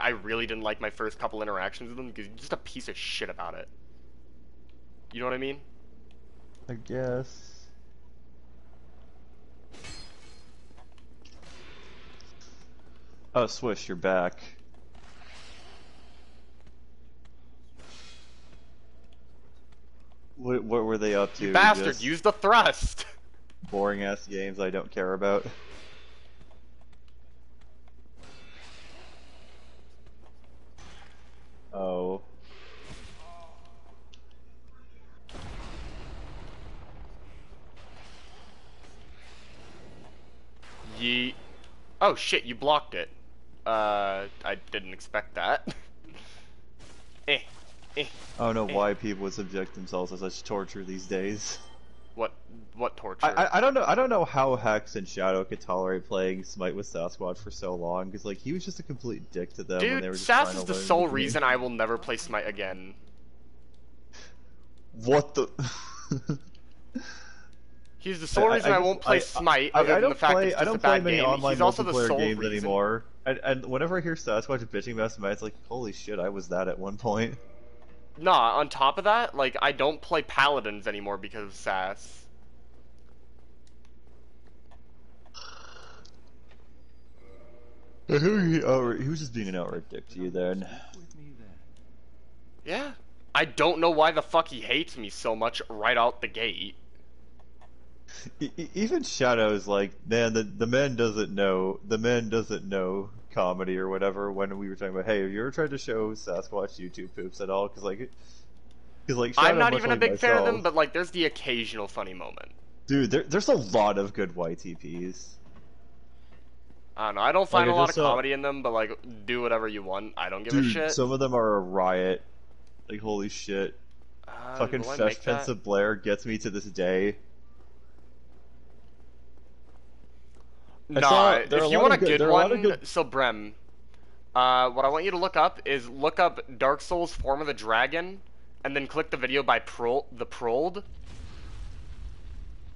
I really didn't like my first couple interactions with him because he's just a piece of shit about it. You know what I mean? I guess. Oh, Swish, you're back. What were they up to? You bastard, Just use the thrust! boring ass games I don't care about. Oh. Ye... Oh shit, you blocked it. I didn't expect that. eh. Eh. I don't know eh. why people would subject themselves to such torture these days. What torture? I don't know. I don't know how Hex and Shadow could tolerate playing Smite with Sasquatch for so long, because like he was just a complete dick to them when they Dude, were just Sass trying is to the learn sole the game. reason I will never play Smite again. What the? He's the sole reason I won't play Smite, other than the fact that it's just a bad game. Online He's also the multiplayer sole games reason. anymore. And whenever I hear Sasquatch bitching about Smite, it's like, holy shit, I was that at one point. Nah, on top of that, like, I don't play Paladins anymore because of Sass. He was just being an outright dick to you then. Yeah. I don't know why the fuck he hates me so much right out the gate. Even Shadow's like, man, the man doesn't know comedy or whatever. When we were talking about, hey, have you ever tried to show Sasquatch YouTube poops at all? Because like Shadow, I'm not much even a like big fan of them, myself, but like, there's the occasional funny moment. dude, there's a lot of good YTPs. I don't know, I don't find Like, a I lot just of saw, comedy in them, but like, do whatever you want. I don't give a dude, shit. some of them are a riot. Like, holy shit. Fucking Will I Fesh make that? Pensa Blair gets me to this day. Nah, There are if you want a good one, good. so Brem, what I want you to look up is look up Dark Souls Form of the Dragon, and then click the video by the Prold.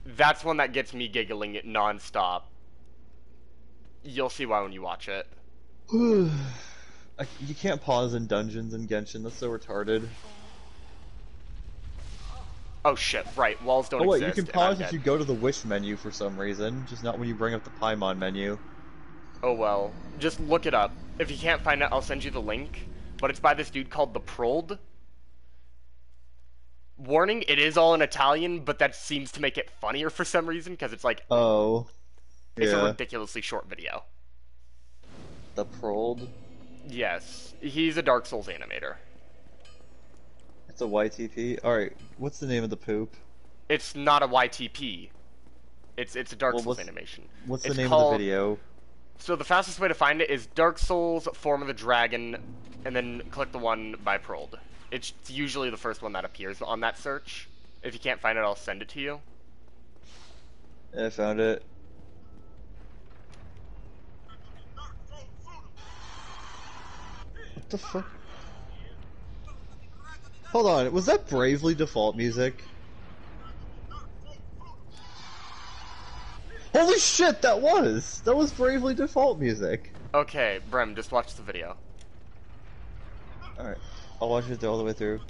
That's one that gets me giggling it non-stop. You'll see why when you watch it. You can't pause in dungeons in Genshin, that's so retarded. Oh shit, right, walls don't Oh wait, exist. you can pause if you go to the wish menu for some reason, just not when you bring up the Paimon menu. Oh well, just look it up. If you can't find it, I'll send you the link. But it's by this dude called the Prold. Warning, it is all in Italian, but that seems to make it funnier for some reason, because it's like... Oh. It's a Yeah. ridiculously short video. The Prold? Yes, he's a Dark Souls animator. It's a YTP? Alright, what's the name of the poop? It's not a YTP. It's a Dark Souls what's, animation. What's the It's name called, of the video? So the fastest way to find it is Dark Souls Form of the Dragon, and then click the one by Prold. It's usually the first one that appears on that search. If you can't find it, I'll send it to you. I found it. What the fuck? Hold on, was that Bravely Default music? Holy shit, that was! That was Bravely Default music. Okay, Brem, just watch the video. Alright, I'll watch it all the way through.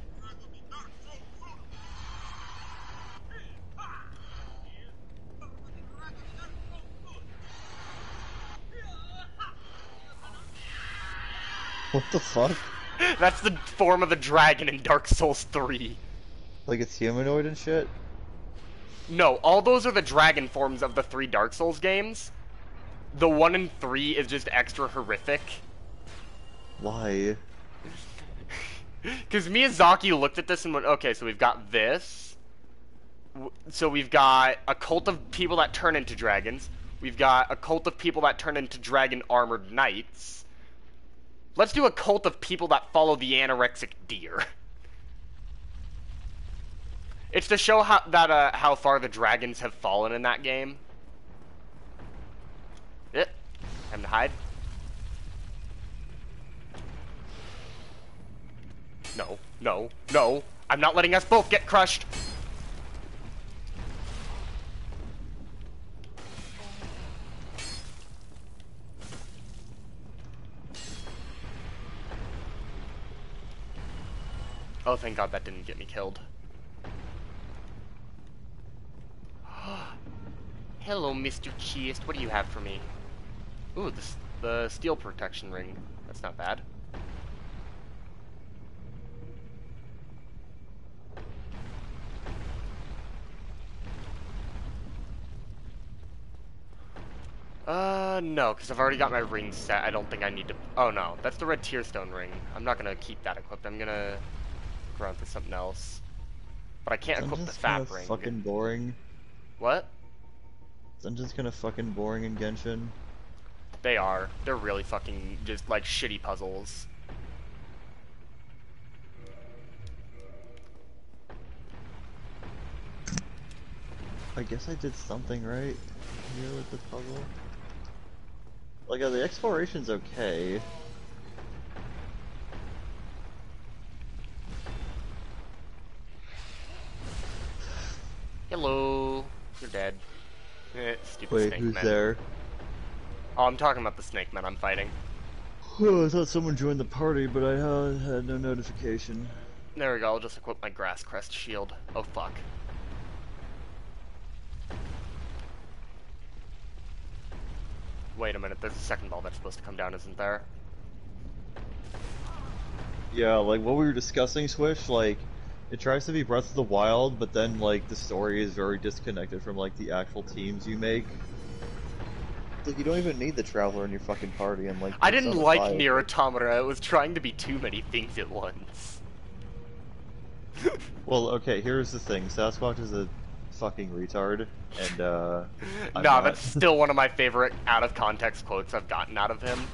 What the fuck? That's the Form of the Dragon in Dark Souls 3. Like it's humanoid and shit? No, all those are the dragon forms of the 3 Dark Souls games. The 1 and 3 is just extra horrific. Why? Because Miyazaki looked at this and went, okay, so we've got this. So we've got a cult of people that turn into dragons. We've got a cult of people that turn into dragon-armored knights. Let's do a cult of people that follow the anorexic deer. It's to show how far the dragons have fallen in that game. Time to hide. No, no, no. I'm not letting us both get crushed. Oh, thank God that didn't get me killed. Hello, Mr. Chist. What do you have for me? Ooh, the steel protection ring. That's not bad. No, because I've already got my ring set. I don't think I need to... Oh, no. That's the red tearstone ring. I'm not going to keep that equipped. I'm going to go around for something else. But I can't equip the Dungeon's kind fat of ring. fucking boring. What? Dungeon's kind of fucking boring in Genshin. They are. They're really fucking just, like, shitty puzzles. I guess I did something right here with this puzzle. Like, the exploration's okay. Hello. You're dead. Stupid Wait, snake who's men. there? Oh, I'm talking about the snake men I'm fighting. Oh, I thought someone joined the party, but I had no notification. There we go. I'll just equip my grass crest shield. Oh, fuck. Wait a minute. There's a second ball that's supposed to come down, isn't there? Yeah, like what we were discussing, Swish, like, it tries to be Breath of the Wild, but then, like, the story is very disconnected from, like, the actual teams you make. Like, you don't even need the Traveler in your fucking party, and, like, I didn't Persona like 5, Nier Automata. It was trying to be too many things at once. Well, okay, here's the thing. Sasquatch is a fucking retard, and, I'm Nah, not. that's still one of my favorite out-of-context quotes I've gotten out of him.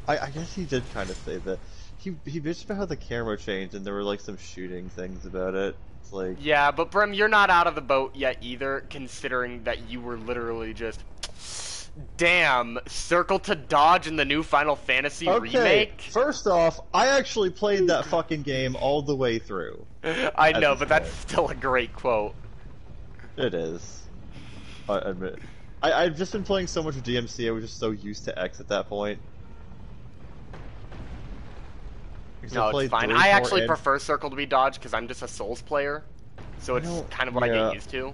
I guess he did kind of say that. He bitched about how the camera changed, and there were, like, some shooting things about it. It's like... Yeah, but Brim, you're not out of the boat yet either, considering that you were literally just... Damn, circle to dodge in the new Final Fantasy remake? First off, I actually played that fucking game all the way through. I know, this but that's point. still a great quote. It is. I admit. I've just been playing so much DMC, I was just so used to X at that point. Because No, it's played fine. 3, I 4, actually and... prefer circle to be dodge because I'm just a Souls player, so it's kind of what I get used to.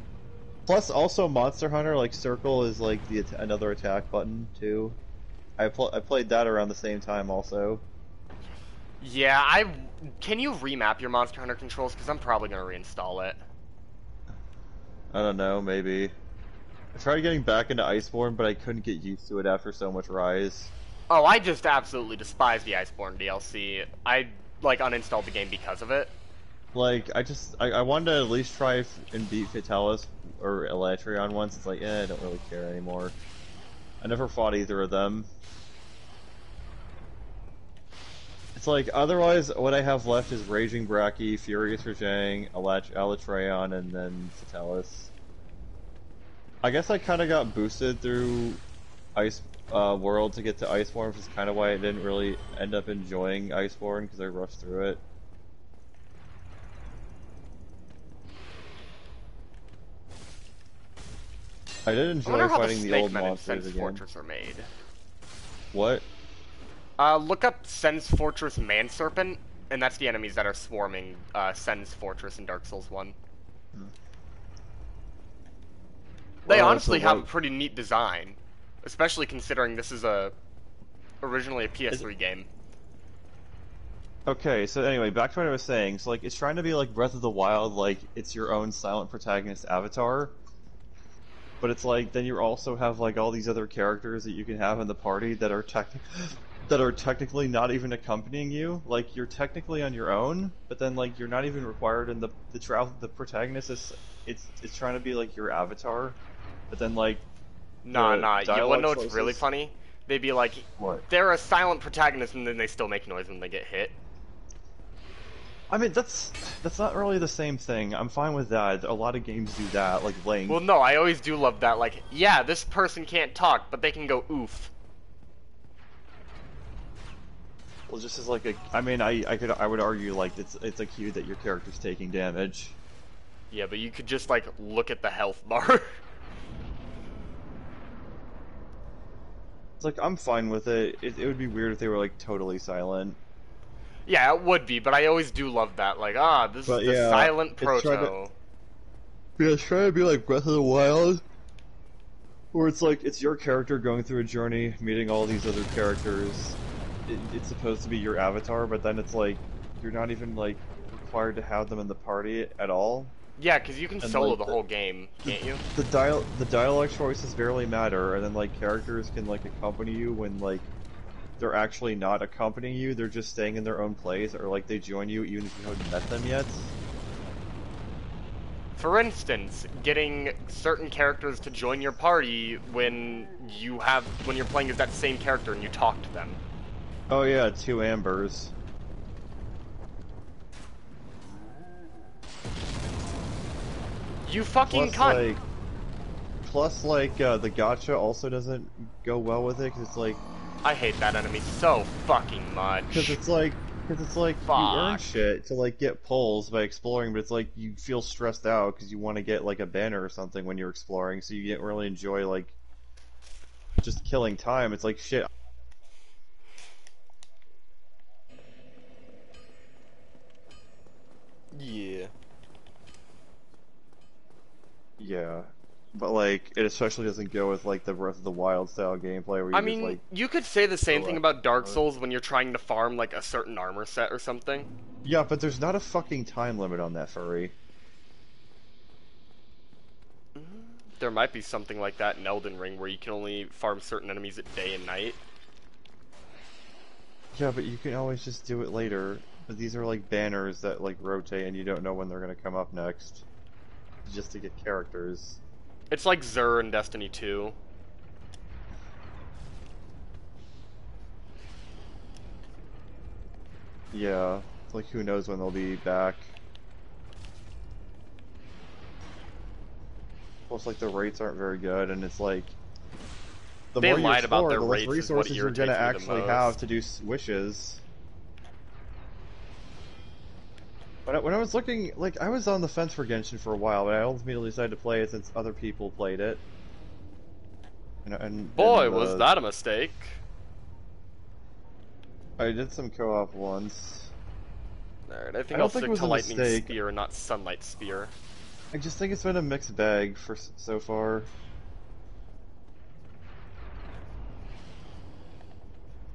Plus, also Monster Hunter, like, circle is like the another attack button, too. I played that around the same time, also. Yeah, can you remap your Monster Hunter controls? Because I'm probably going to reinstall it. I don't know, maybe. I tried getting back into Iceborne, but I couldn't get used to it after so much Rise. Oh, I just absolutely despise the Iceborne DLC. I, like, uninstalled the game because of it. Like, I wanted to at least try and beat Vitalis or Elatrion once. It's like, I don't really care anymore. I never fought either of them. It's like, otherwise, what I have left is Raging Bracky, Furious Rajang, Elatrion, and then Vitalis. I guess I kind of got boosted through Ice World to get to Iceborne, which is kind of why I didn't really end up enjoying Iceborne, because I rushed through it. I did enjoy fighting the old monsters again. Fortress are made. What? Look up Sen's Fortress Manserpent, and that's the enemies that are swarming Sen's Fortress in Dark Souls 1. They honestly have a pretty neat design, especially considering this is originally a PS3 game. Okay, so anyway, back to what I was saying. So, like, it's trying to be like Breath of the Wild, like, it's your own silent protagonist avatar. But it's like, then you also have, like, all these other characters that you can have in the party that are technically not even accompanying you. Like, you're technically on your own, but then, like, you're not even required in the protagonist is, it's trying to be, like, your avatar. But then, like, Nah. You wanna know what's choices... really funny? They'd be like, What? they're a silent protagonist, and then they still make noise when they get hit. I mean, that's not really the same thing. I'm fine with that. A lot of games do that, like Link. Well, no, I always do love that. Like, yeah, this person can't talk, but they can go oof. Well, just as like a, I mean, I would argue like it's a cue that your character's taking damage. Yeah, but you could just like look at the health bar. It's like I'm fine with it. It would be weird if they were like totally silent. Yeah, it would be, but I always do love that. Like, this is But the yeah, silent it's trying to proto. yeah, it's trying to be like Breath of the Wild, where it's like it's your character going through a journey, meeting all these other characters. It's supposed to be your avatar, but then it's like you're not even like required to have them in the party at all. Yeah, because you can And solo like the whole game, the can't you? the dialogue choices barely matter, and then like characters can like accompany you when like they're actually not accompanying you, they're just staying in their own place, or like they join you even if you haven't met them yet. For instance, getting certain characters to join your party when you're playing as that same character and you talk to them. Oh yeah, two Ambers. You fucking Plus cunt. like, the gotcha also doesn't go well with it, because it's like, I hate that enemy so fucking because much. it's like, you earn Fuck. shit to like get pulls by exploring, but it's like you feel stressed out because you want to get like a banner or something when you're exploring, so you don't really enjoy like just killing time. It's like shit. Yeah. Yeah, but like it especially doesn't go with like the Breath of the Wild style gameplay where I you just mean, like you could say the same thing collect about Dark armor. Souls when you're trying to farm like a certain armor set or something. Yeah, but there's not a fucking time limit on that, furry. There might be something like that in Elden Ring where you can only farm certain enemies at day and night. Yeah, but you can always just do it later. But these are like banners that like rotate and you don't know when they're gonna come up next. Just to get characters. It's like Xur in Destiny 2. Yeah, it's like who knows when they'll be back. Plus like the rates aren't very good and it's like the They more you lied about explore, their the less rates is what resources you're gonna irritates me the actually have most. to do wishes. When I was looking, like, I was on the fence for Genshin for a while, but I ultimately decided to play it since other people played it. Boy, was that a mistake. I did some co-op once. Alright, I I think I'll don't think it stick was to a Lightning mistake. Spear and not Sunlight Spear. I just think it's been a mixed bag for so far.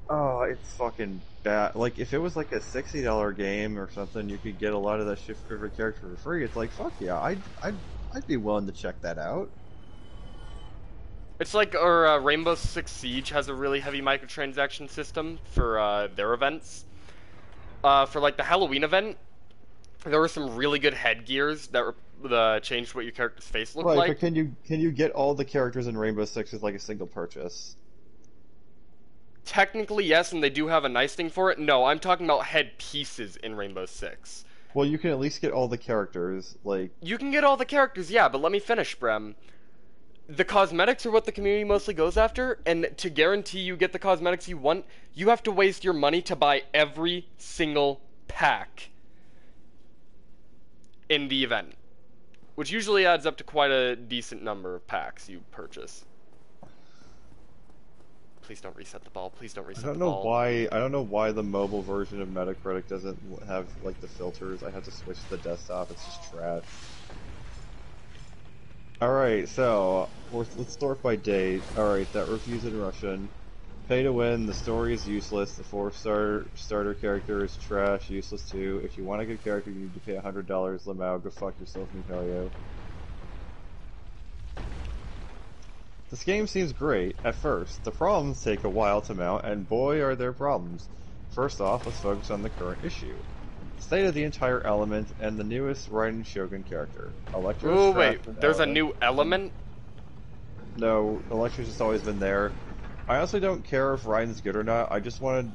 Oh, it's fucking bad. Like, if it was like a $60 game or something, you could get a lot of that shit for every character for free. It's like, fuck yeah, I'd be willing to check that out. It's like, Rainbow Six Siege has a really heavy microtransaction system for their events. For like the Halloween event, there were some really good headgears that changed what your character's face looked Right, but like. can you get all the characters in Rainbow Six with like a single purchase? Technically, yes, and they do have a nice thing for it. No, I'm talking about head pieces in Rainbow Six. Well, you can at least get all the characters, like, You can get all the characters, yeah, but let me finish, Brem. The cosmetics are what the community mostly goes after, and to guarantee you get the cosmetics you want, you have to waste your money to buy every single pack in the event, which usually adds up to quite a decent number of packs you purchase. Please don't reset the ball. Please don't reset the ball. I don't know why the mobile version of Metacritic doesn't have like the filters. I have to switch to the desktop. It's just trash. All right, so let's sort by date. All right, that reviews in Russian. Pay to win. The story is useless. The four-star starter character is trash, useless too. If you want a good character, you need to pay $100. Lamau, go fuck yourself, Mikayo. This game seems great at first. The problems take a while to mount, and boy are there problems. First off, let's focus on the current issue. State of the entire element and the newest Raiden Shogun character. Electro Oh is wait, trapped in there's a element. new element? No, Electro's just always been there. I honestly don't care if Raiden's good or not. I just wanted.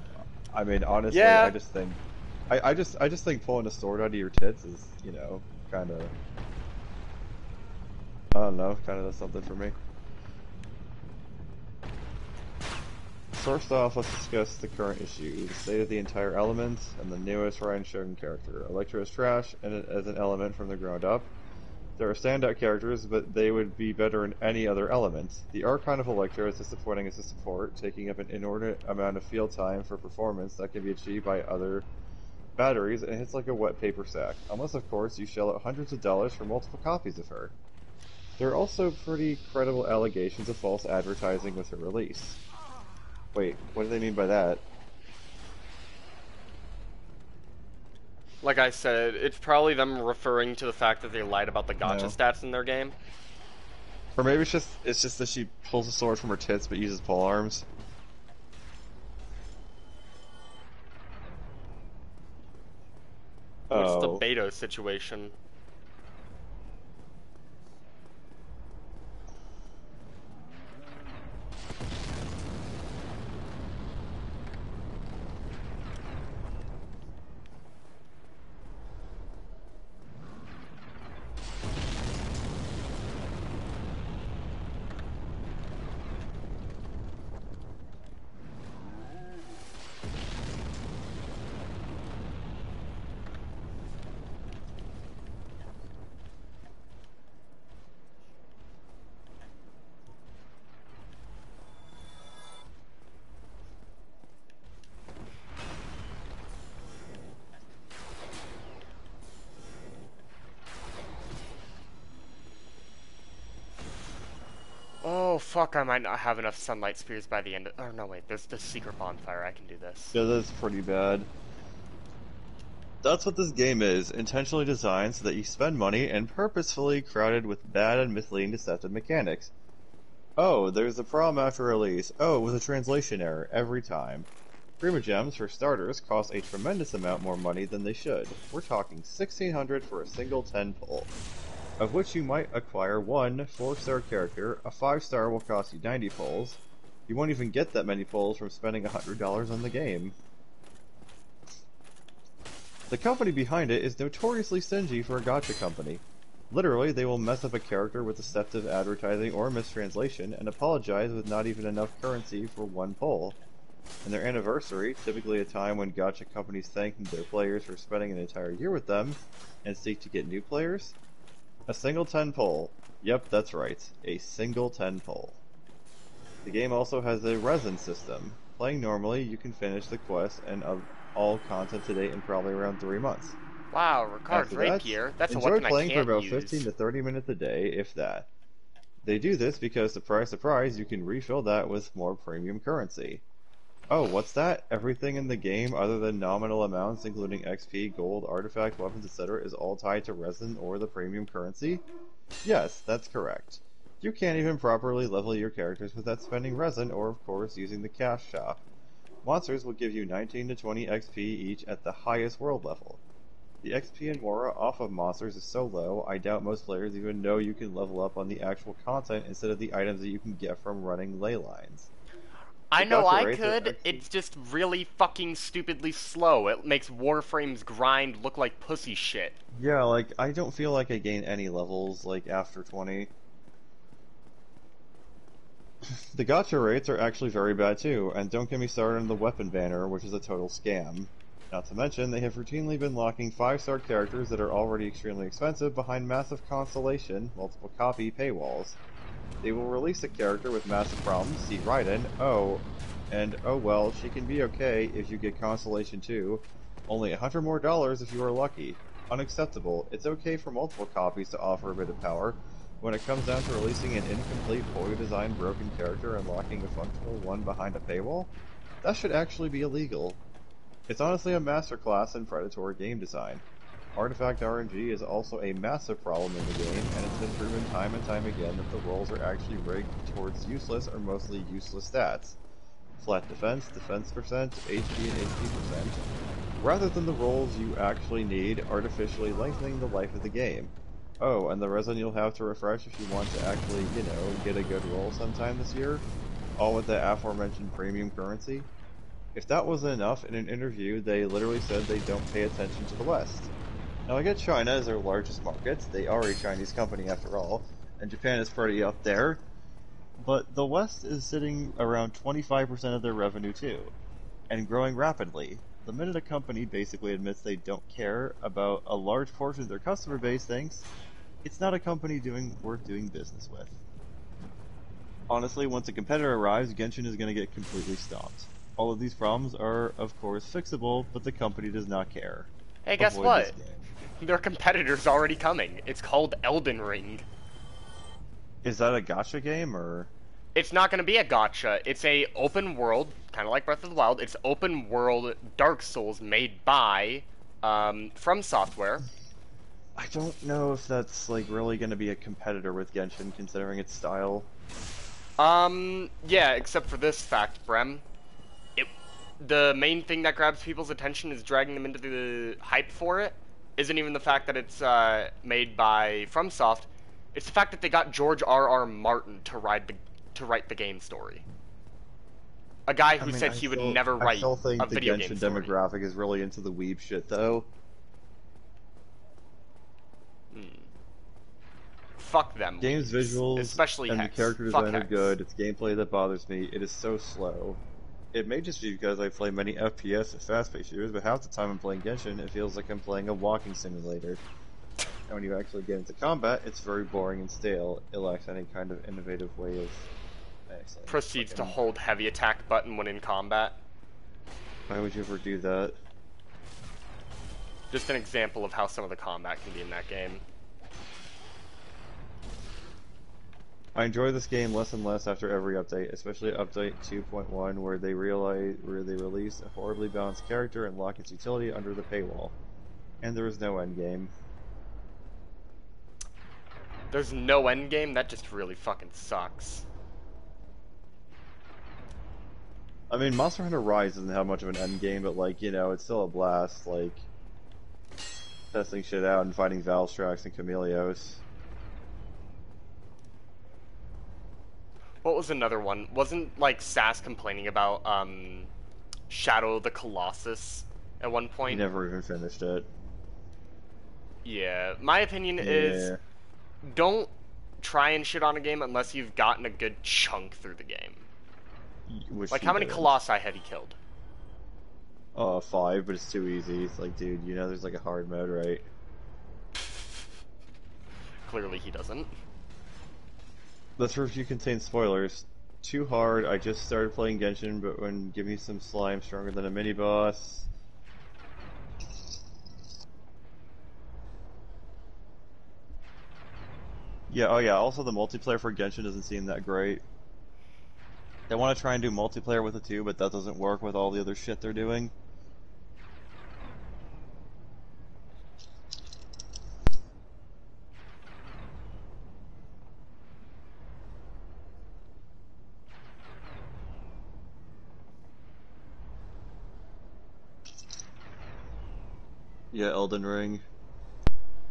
I mean, honestly, I Yeah. just think. I just think pulling a sword out of your tits is, kind of. I don't know, kind of does something for me. First off, let's discuss the current issue, the state of the entire element, and the newest Ryan Shogun character. Electro is trash, and as an element from the ground up. There are standout characters, but they would be better in any other element. The Archon of Electro is disappointing as a support, taking up an inordinate amount of field time for performance that can be achieved by other batteries, and hits like a wet paper sack. Unless, of course, you shell out hundreds of dollars for multiple copies of her. There are also pretty credible allegations of false advertising with her release. Wait, what do they mean by that? Like I said, it's probably them referring to the fact that they lied about the gacha No. stats in their game. Or maybe it's just that she pulls a sword from her tits but uses pole arms. What's the Oh. Beto situation? Oh, fuck, I might not have enough sunlight spears by the end of... Oh, no, wait, there's the secret bonfire. I can do this. Yeah, that's pretty bad. That's what this game is, intentionally designed so that you spend money and purposefully crowded with bad and misleading deceptive mechanics. Oh, there's a problem after release. Oh, it was a translation error every time. Prima Gems, for starters, cost a tremendous amount more money than they should. We're talking $1,600 for a single 10 pull, of which you might acquire one 4-star character. A 5-star will cost you 90 pulls. You won't even get that many pulls from spending $100 on the game. The company behind it is notoriously stingy for a gacha company. Literally, they will mess up a character with deceptive advertising or mistranslation and apologize with not even enough currency for one pull. And their anniversary, typically a time when gacha companies thank their players for spending an entire year with them and seek to get new players, a single 10 pull. Yep, that's right, a single 10 pull. The game also has a resin system. Playing normally, you can finish the quest and all content to date in probably around 3 months. Wow, Ricard's After that, rapier. That's a enjoy weapon I playing for can't about use. 15 to 30 minutes a day, if that. They do this because, surprise, surprise, you can refill that with more premium currency. Oh, what's that? Everything in the game, other than nominal amounts, including XP, gold, artifact, weapons, etc., is all tied to resin or the premium currency? Yes, that's correct. You can't even properly level your characters without spending resin or, of course, using the cash shop. Monsters will give you 19 to 20 XP each at the highest world level. The XP and Mora off of monsters is so low, I doubt most players even know you can level up on the actual content instead of the items that you can get from running ley lines. I The know gacha I rates are could, actually... it's just really fucking stupidly slow. It makes Warframe's grind look like pussy shit. Yeah, like, I don't feel like I gain any levels, like, after 20. The gacha rates are actually very bad too, and don't get me started on the weapon banner, which is a total scam. Not to mention, they have routinely been locking 5-star characters that are already extremely expensive behind massive constellation, multiple copy paywalls. They will release a character with massive problems, see Raiden, and oh well, she can be okay if you get Constellation 2, only $100 more if you are lucky. Unacceptable. It's okay for multiple copies to offer a bit of power. When it comes down to releasing an incomplete, poorly designed, broken character and locking a functional one behind a paywall, that should actually be illegal. It's honestly a masterclass in predatory game design. Artifact RNG is also a massive problem in the game, and it's been proven time and time again that the rolls are actually rigged towards useless or mostly useless stats. Flat defense, defense percent, HP and HP percent, rather than the rolls you actually need, artificially lengthening the life of the game. Oh, and the resin you'll have to refresh if you want to actually, get a good roll sometime this year, all with the aforementioned premium currency. If that wasn't enough, in an interview they literally said they don't pay attention to the West. Now I get China as their largest market, they are a Chinese company after all, and Japan is pretty up there, but the West is sitting around 25% of their revenue too, and growing rapidly. The minute a company basically admits they don't care about a large portion of their customer base thinks, it's not a company worth doing business with. Honestly, once a competitor arrives, Genshin is going to get completely stomped. All of these problems are, of course, fixable, but the company does not care. Hey, guess Avoid this what? game. Their competitor's already coming. It's called Elden Ring. Is that a gacha game, or...? It's not going to be a gotcha. It's a open world, kind of like Breath of the Wild. It's open world Dark Souls made by From Software. I don't know if that's, like, really gonna be a competitor with Genshin, considering its style. Yeah, except for this fact, Brem. It, the main thing that grabs people's attention is dragging them into the hype for it. Isn't even the fact that it's made by FromSoft. It's the fact that they got George R.R. Martin to write the game story. A guy who said he would never I write still a think the video game Genshin story. demographic is really into the weeb shit, though. Fuck them. Game's visuals especially and Hex. the character Fuck design are Hex. good. It's gameplay that bothers me. It is so slow. It may just be because I play many FPS and fast-paced shooters, but half the time I'm playing Genshin, it feels like I'm playing a walking simulator. And when you actually get into combat, it's very boring and stale. It lacks any kind of innovative way of... Excellent. Proceeds to hold heavy attack button when in combat. Why would you ever do that? Just an example of how some of the combat can be in that game. I enjoy this game less and less after every update, especially update 2.1 where they release a horribly balanced character and lock its utility under the paywall. And there is no endgame. There's no endgame? That just really fucking sucks. I mean, Monster Hunter Rise doesn't have much of an endgame, but like, you know, it's still a blast, like, testing shit out and fighting Valstrax and Chameleos. What was another one? Wasn't, like, Sass complaining about, Shadow of the Colossus at one point? He never even finished it. Yeah, my opinion is, don't try and shit on a game unless you've gotten a good chunk through the game. Which Like, how many Colossi had he killed? 5, but it's too easy. It's like, dude, you know there's like a hard mode, right? Clearly he doesn't. This review contains spoilers. Too hard, I just started playing Genshin, but when give me some slime stronger than a mini-boss. Yeah, oh yeah, also the multiplayer for Genshin doesn't seem that great. They want to try and do multiplayer with it too, but that doesn't work with all the other shit they're doing. Yeah, Elden Ring.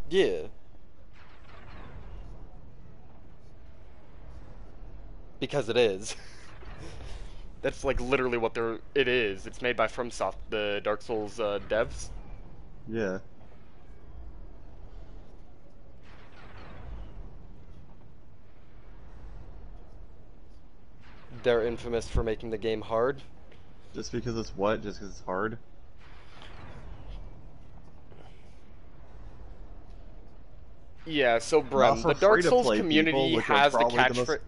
Yeah. Because it is. That's like literally what it is. It's made by FromSoft, the Dark Souls devs. Yeah. They're infamous for making the game hard. Just because it's what? Just because it's hard? Yeah, so Brem, the Dark Souls community has the catchphrase.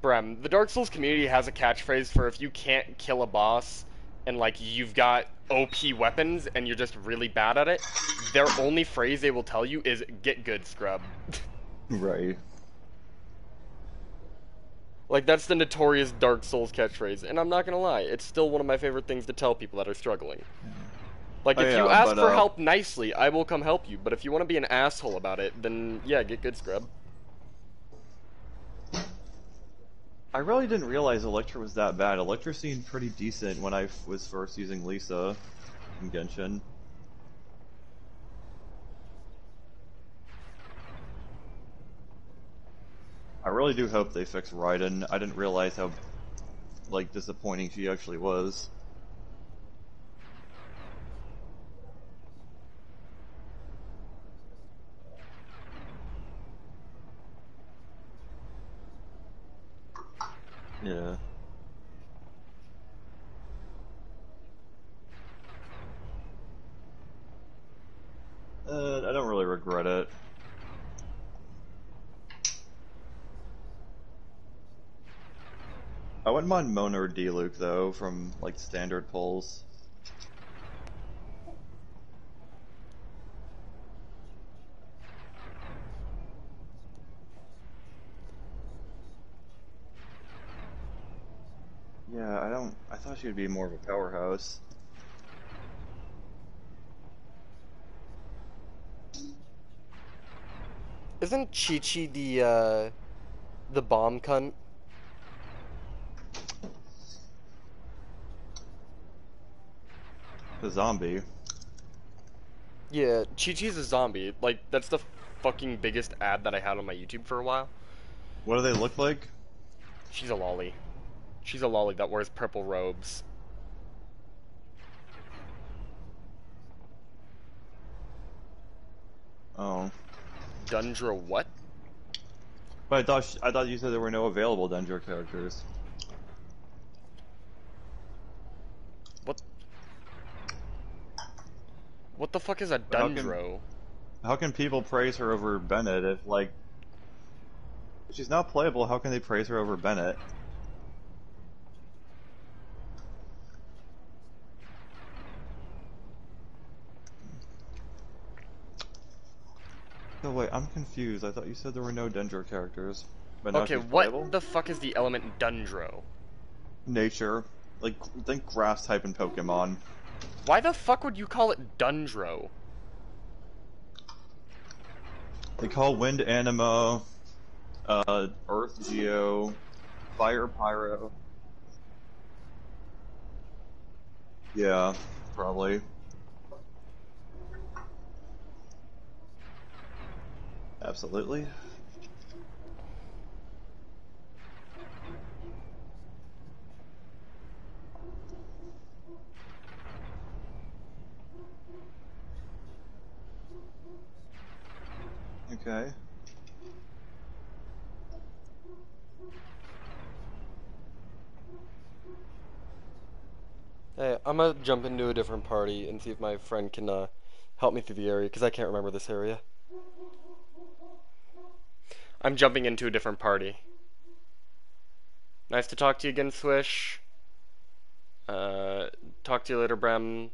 Brem, the Dark Souls community has a catchphrase for if you can't kill a boss and like you've got OP weapons and you're just really bad at it, their only phrase they will tell you is "get good, scrub." Right. Like that's the notorious Dark Souls catchphrase, and I'm not gonna lie, it's still one of my favorite things to tell people that are struggling. Like, if you ask for help nicely, I will come help you. But if you want to be an asshole about it, then, yeah, get good, scrub. I really didn't realize Electra was that bad. Electra seemed pretty decent when I was first using Lisa in Genshin. I really do hope they fix Raiden. I didn't realize how, like, disappointing she actually was. Yeah. I don't really regret it. I went wouldn't mind Mona or D-Luke though, from like standard pulls. Yeah, I thought she would be more of a powerhouse. Isn't Chi-Chi the bomb cunt? The zombie. Yeah, Chi-Chi's a zombie. Like, that's the fucking biggest ad that I had on my YouTube for a while. What do they look like? She's a lolly. She's a lolly that wears purple robes. Oh. Dundra what? But I thought you said there were no available Dendro characters. What? What the fuck is a But Dundro? how can people praise her over Bennett if like if she's not playable? How can they praise her over Bennett? No wait, I'm confused. I thought you said there were no Dendro characters, but now Okay, she's playable. what the fuck is the element Dundro? Nature, like think grass type in Pokemon. Why the fuck would you call it Dundro? They call Wind Anima, Earth Geo, Fire Pyro. Yeah, probably. Absolutely. Okay. Hey, I'm gonna jump into a different party and see if my friend can help me through the area, because I can't remember this area. I'm jumping into a different party. Nice to talk to you again, Swish. Talk to you later, Brem.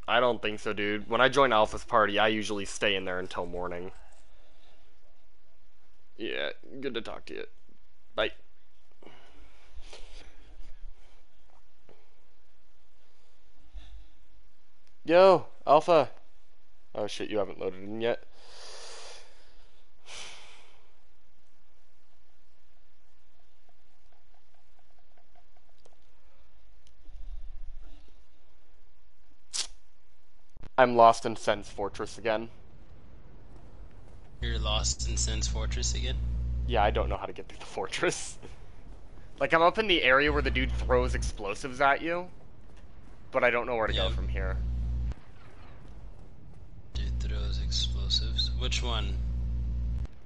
I don't think so, dude. When I join Alpha's party, I usually stay in there until morning. Yeah, good to talk to you. Bye. Yo, Alpha. Oh shit, you haven't loaded in yet. I'm lost in Sen's Fortress again. You're lost in Sen's Fortress again? Yeah, I don't know how to get through the fortress. Like, I'm up in the area where the dude throws explosives at you, but I don't know where to go from here. Dude throws explosives. Which one?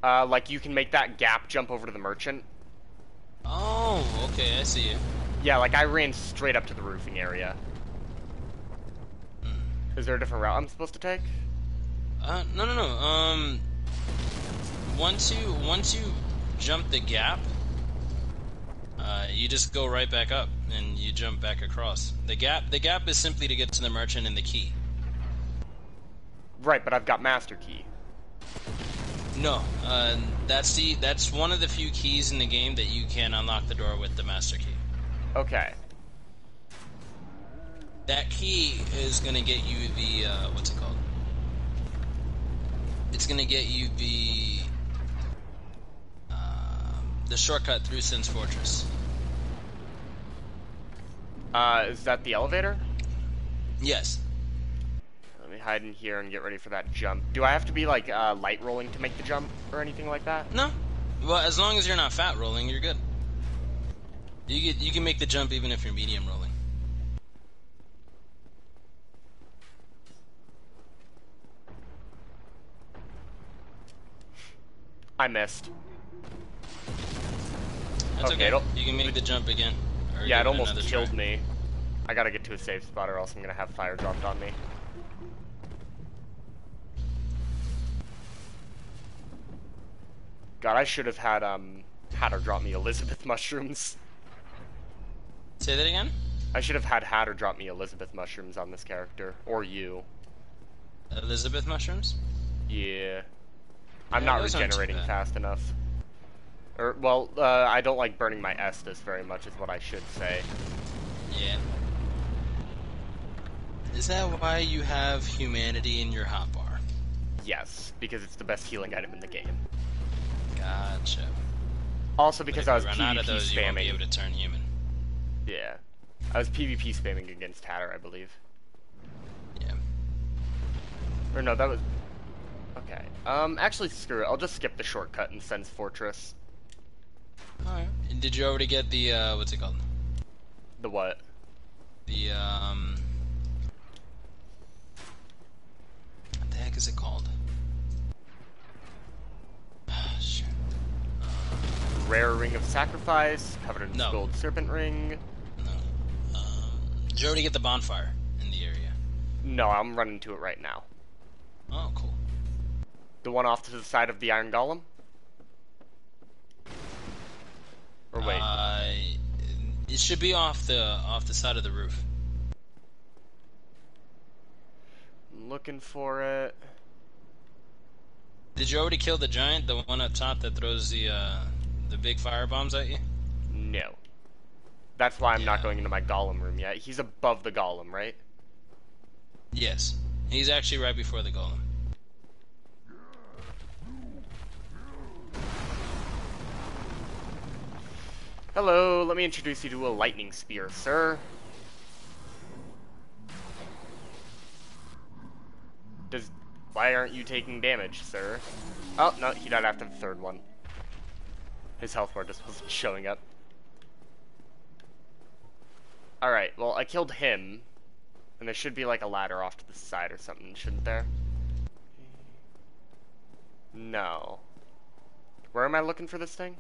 Like, you can make that gap jump over to the merchant. Oh, okay, I see you. Yeah, like, I ran straight up to the roofing area. Is there a different route I'm supposed to take? No. Once you jump the gap, you just go right back up and you jump back across. The gap is simply to get to the merchant and the key. Right, but I've got Master Key. No, that's one of the few keys in the game that you can unlock the door with the Master Key. Okay. That key is gonna get you the what's it called? It's gonna get you the shortcut through Sen's Fortress. Is that the elevator? Yes. Let me hide in here and get ready for that jump. Do I have to be, like, light rolling to make the jump or anything like that? No. Well, as long as you're not fat rolling, you're good. You can make the jump even if you're medium rolling. I missed. That's Okay, okay. You can make the jump again. Or Yeah, it give almost another killed try. me. I gotta get to a safe spot or else I'm gonna have fire dropped on me. God, I should have had, Hatter drop me Elizabeth mushrooms. Say that again? I should have had Hatter drop me Elizabeth mushrooms on this character. Or you. Elizabeth mushrooms? Yeah. I'm Yeah, not those aren't too regenerating bad. fast enough. Or, well, I don't like burning my Estus very much is what I should say. Yeah. Is that why you have humanity in your hotbar? Yes, because it's the best healing item in the game. Gotcha. Also But because if I you was run PvP out of those, you won't be spamming. able to turn human. Yeah. I was PvP spamming against Hatter, I believe. Yeah. Or no, that was... Okay. Actually, screw it. I'll just skip the shortcut in Sen's Fortress. Alright. Did you already get the, what's it called? The what? The, what the heck is it called? Shit. Rare Ring of Sacrifice, covered in No. gold serpent ring. No. Did you already get the bonfire in the area? No, I'm running to it right now. Oh, cool. The one off to the side of the Iron Golem? Or wait. It should be off the side of the roof. I'm looking for it. Did you already kill the giant, the one up top that throws the big fire bombs at you? No. That's why I'm not Yeah. going into my Golem room yet. He's above the Golem, right? Yes. He's actually right before the golem. Hello, let me introduce you to a lightning spear, sir. Why aren't you taking damage, sir? Oh, no, he died after the third one. His health bar just wasn't showing up. Alright, well, I killed him. And there should be like a ladder off to the side or something, shouldn't there? No. Where am I looking for this thing?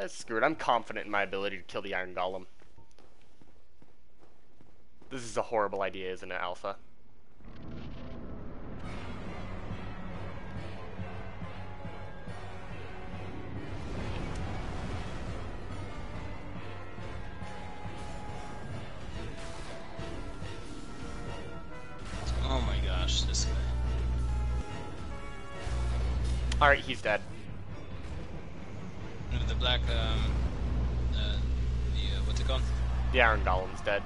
Screw it, I'm confident in my ability to kill the Iron Golem. This is a horrible idea, isn't it, Alpha? Oh my gosh, this guy. Alright, he's dead. The black, what's it called? The Iron Golem's dead.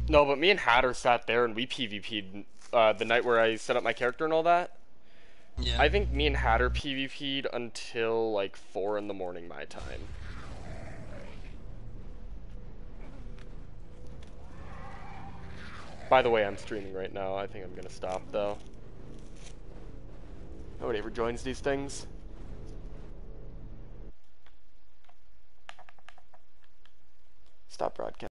No, but me and Hatter sat there and we PvP'd the night where I set up my character and all that. Yeah. I think me and Hatter PvP'd until like 4 in the morning my time. By the way, I'm streaming right now. I think I'm gonna stop though. Nobody ever joins these things. Stop broadcasting.